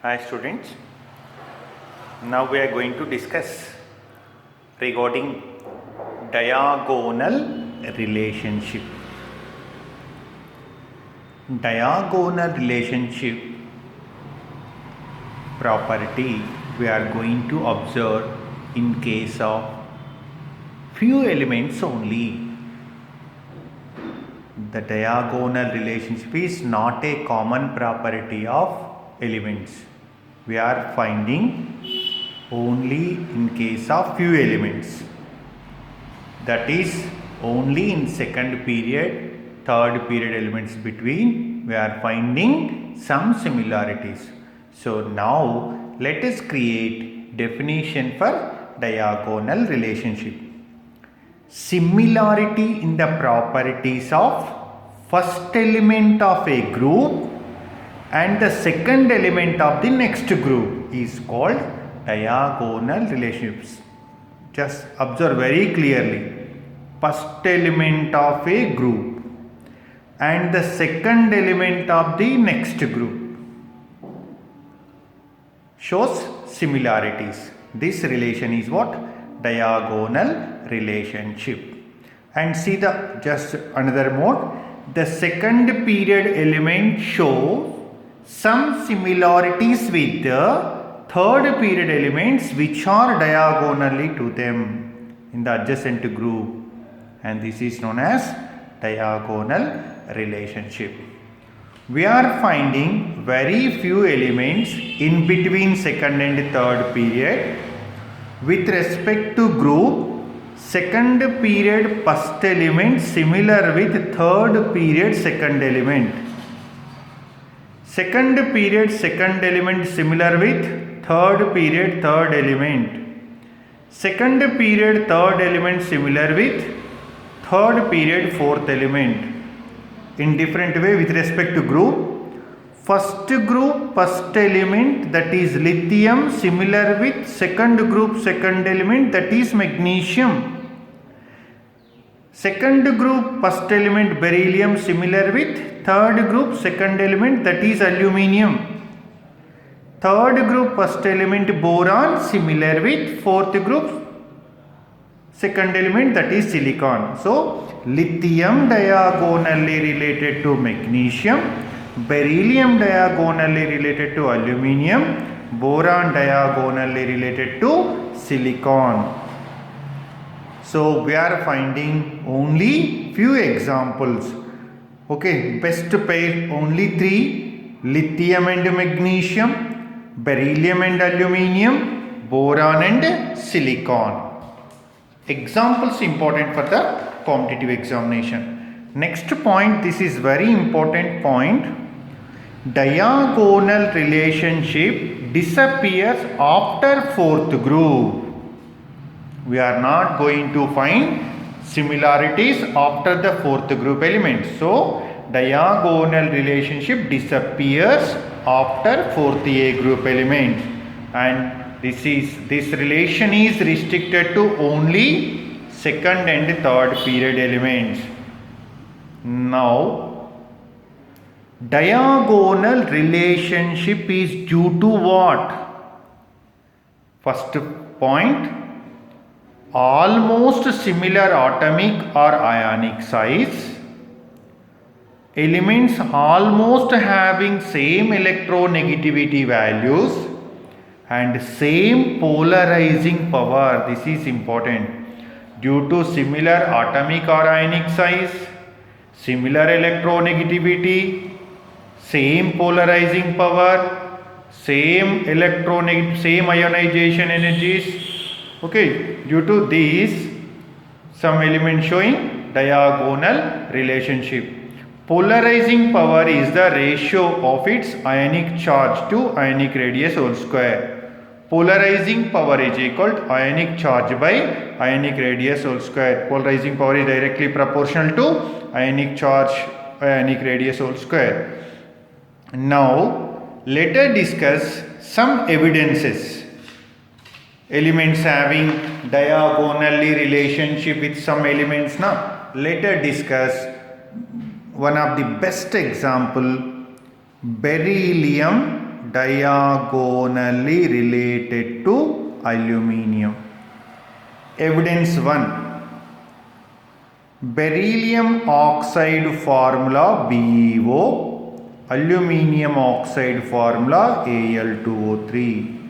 Hi students, now we are going to discuss regarding diagonal relationship. Diagonal relationship property we are going to observe in case of few elements only. The diagonal relationship is not a common property of elements. We are finding only in case of few elements, that is only in second period, third period elements between we are finding some similarities. So now let us create definition for diagonal relationship. Similarity in the properties of first element of a group and the second element of the next group is called diagonal relationships. Just observe very clearly. First element of a group and the second element of the next group shows similarities. This relation is what? Diagonal relationship. And see the just another mode. The second period element shows some similarities with the third period elements which are diagonally to them in the adjacent group, and this is known as diagonal relationship. We are finding very few elements in between second and third period. With respect to group, second period first element similar with third period second element. Second period second element similar with third period third element. Second period third element similar with third period fourth element. In different way with respect to group. First group first element, that is lithium, similar with second group second element, that is magnesium. Second group first element beryllium, similar with third group second element, that is aluminium. Third group first element boron, similar with fourth group second element, that is silicon. So lithium diagonally related to magnesium, beryllium diagonally related to aluminium, boron diagonally related to silicon. So we are finding only few examples. Okay, best pair only three: lithium and magnesium, beryllium and aluminium, boron and silicon. Examples important for the competitive examination. Next point, this is very important point. Diagonal relationship disappears after fourth group. We are not going to find similarities after the fourth group element. So diagonal relationship disappears after fourth A group element, and this relation is restricted to only second and third period elements. Now diagonal relationship is due to what? First point, almost similar atomic or ionic size, elements almost having same electronegativity values and same polarizing power. This is important. Due to similar atomic or ionic size, similar electronegativity, same polarizing power, same ionization energies. Okay, due to these, some element showing diagonal relationship. Polarizing power is the ratio of its ionic charge to ionic radius whole square. Polarizing power is equal to ionic charge by ionic radius whole square. Polarizing power is directly proportional to ionic charge by ionic radius whole square. Now let us discuss some evidences. Elements having diagonally relationship with some elements. Now let us discuss one of the best example, beryllium diagonally related to aluminium. Evidence 1. Beryllium oxide formula BeO, aluminium oxide formula Al2O3.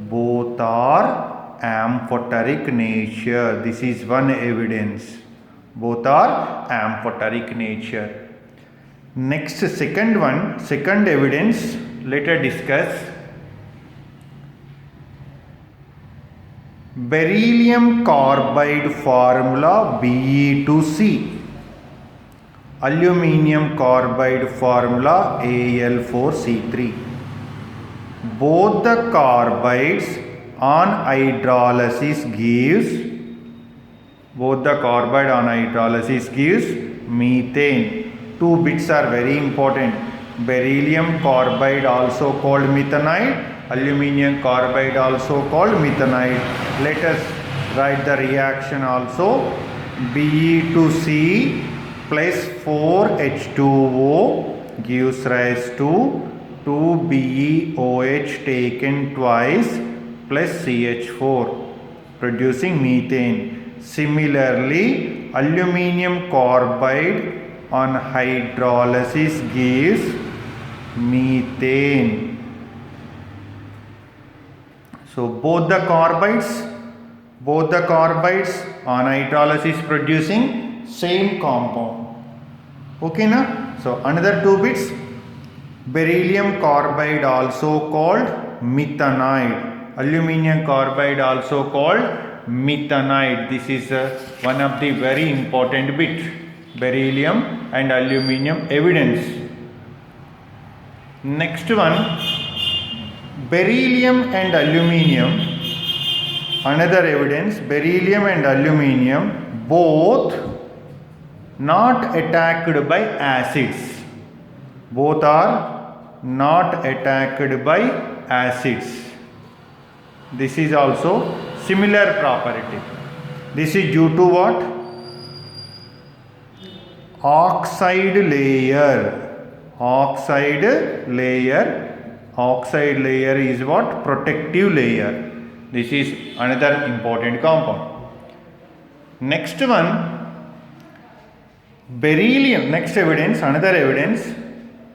Both are amphoteric nature. This is one evidence. Both are amphoteric nature. Next, second evidence, let us discuss. Beryllium carbide formula Be2C, aluminium carbide formula Al4C3. Both the carbides on hydrolysis gives methane. Two bits are very important. Beryllium carbide also called methanide, aluminium carbide also called methanide. Let us write the reaction also. Be2C plus 4H2O gives rise to 2BeOH taken twice plus CH4 producing methane. Similarly, aluminium carbide on hydrolysis gives methane. So both the carbides on hydrolysis producing same compound. Okay na? So another two bits. Beryllium carbide also called methanide, aluminium carbide also called methanide. This is one of the very important bit. Beryllium and aluminium evidence. Next one, beryllium and aluminium, another evidence. Beryllium and aluminium both not attacked by acids. Both are not attacked by acids. This is also similar property. This is due to what? Oxide layer is what? Protective layer. This is another important compound. Next one, beryllium. Next evidence, another evidence.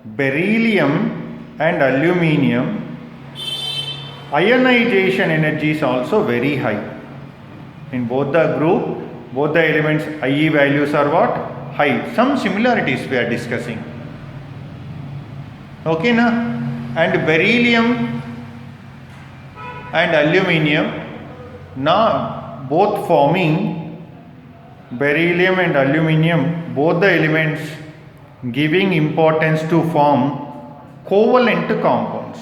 Beryllium and aluminium ionization energy is also very high. In both the group, both the elements IE values are what? High. Some similarities we are discussing. Okay na? And beryllium and aluminium now both forming, beryllium and aluminium, both the elements giving importance to form covalent compounds.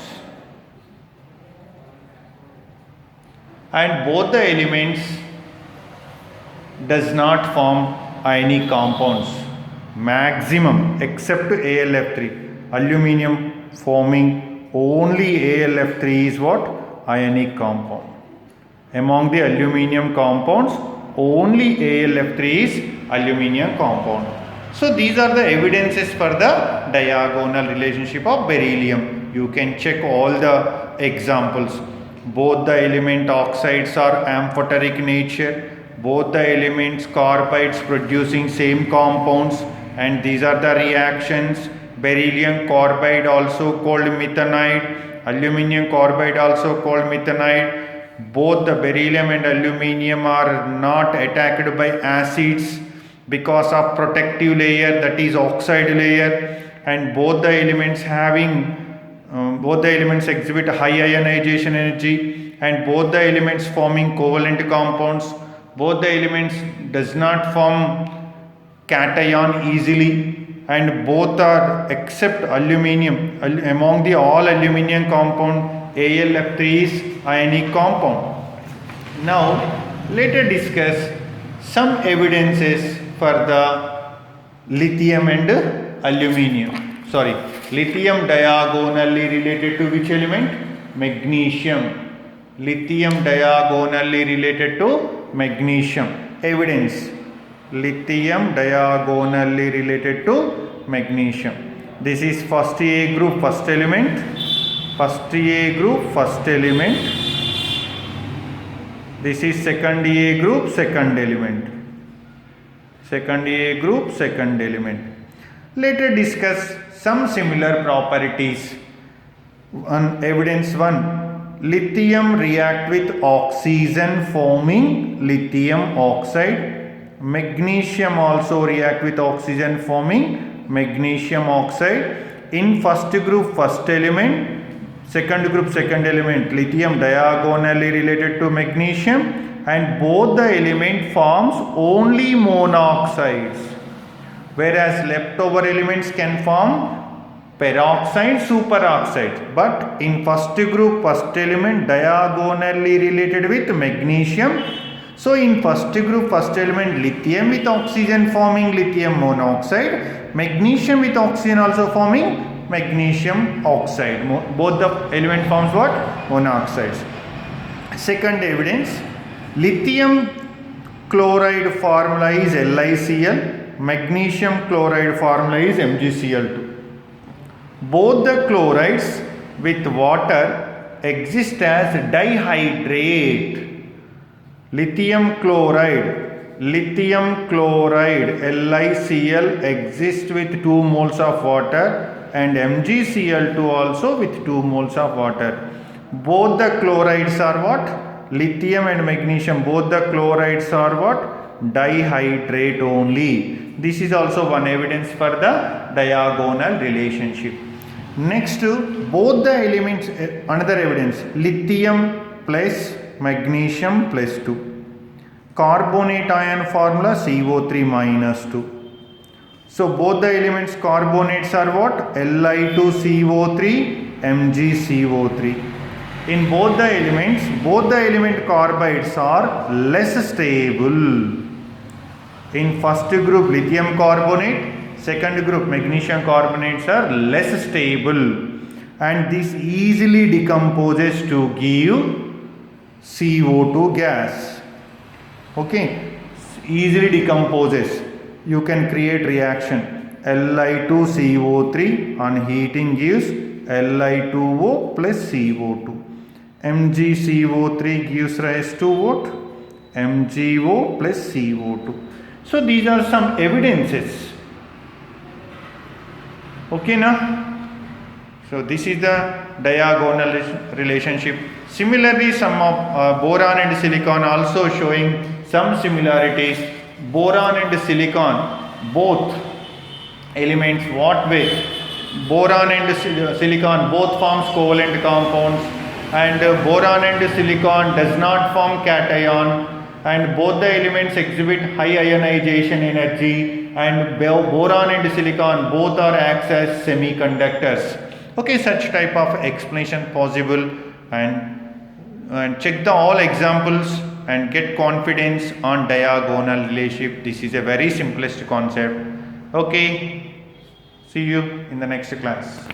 And both the elements does not form ionic compounds. Maximum except AlF3. Aluminium forming only AlF3 is what? Ionic compound. Among the aluminium compounds, only AlF3 is aluminium compound. So these are the evidences for the diagonal relationship of beryllium. You can check all the examples. Both the element oxides are amphoteric nature. Both the elements carbides producing same compounds, and these are the reactions. Beryllium carbide also called methanide, aluminium carbide also called methanide. Both the beryllium and aluminium are not attacked by acids because of protective layer, that is oxide layer, and both the elements exhibit high ionization energy, and both the elements forming covalent compounds. Both the elements does not form cation easily, and both are except aluminium. Among the all aluminium compound, AlF3 is ionic compound. Now let us discuss some evidences for the lithium and aluminium. Lithium diagonally related to which element? Magnesium. Lithium diagonally related to magnesium. Evidence: lithium diagonally related to magnesium. This is first A group, first element. first A group, first element. This is second A group, second element. Second A group, second element. Later discuss some similar properties. Evidence 1. Lithium react with oxygen forming lithium oxide. Magnesium also react with oxygen forming magnesium oxide. In first group, first element. Second group, second element, lithium diagonally related to magnesium, and both the element forms only monoxides, whereas leftover elements can form peroxide, superoxide. But in first group, first element diagonally related with magnesium. So in first group, first element, lithium with oxygen forming lithium monoxide, magnesium with oxygen also forming magnesium oxide. Both the element forms what? Monoxides. Second evidence, lithium chloride formula is LiCl, magnesium chloride formula is MgCl2. Both the chlorides with water exist as dihydrate. Lithium chloride LiCl exists with 2 moles of water, and MgCl2 also with 2 moles of water. Both the chlorides are what? Lithium and magnesium, both the chlorides are what? Dihydrate only. This is also one evidence for the diagonal relationship. Next, both the elements, another evidence, lithium plus magnesium plus 2. Carbonate ion formula CO3 minus 2. So both the elements carbonates are what? Li2CO3, MgCO3. In both the element carbides are less stable. In first group lithium carbonate, second group magnesium carbonates are less stable, and this easily decomposes to give CO2 gas. Okay, easily decomposes. You can create reaction. Li2CO3 on heating gives Li2O plus CO2. MgCO3 gives rise to what? MgO plus CO2. So these are some evidences. Okay now? So this is the diagonal relationship. Similarly, some of boron and silicon also showing some similarities. Boron and silicon, both elements, what way? Boron and silicon both forms covalent compounds, and boron and silicon does not form cation, and both the elements exhibit high ionization energy, and boron and silicon both are acts as semiconductors. Okay, such type of explanation possible, and check the all examples and get confidence on diagonal relationship. This is a very simplest concept. Okay, see you in the next class.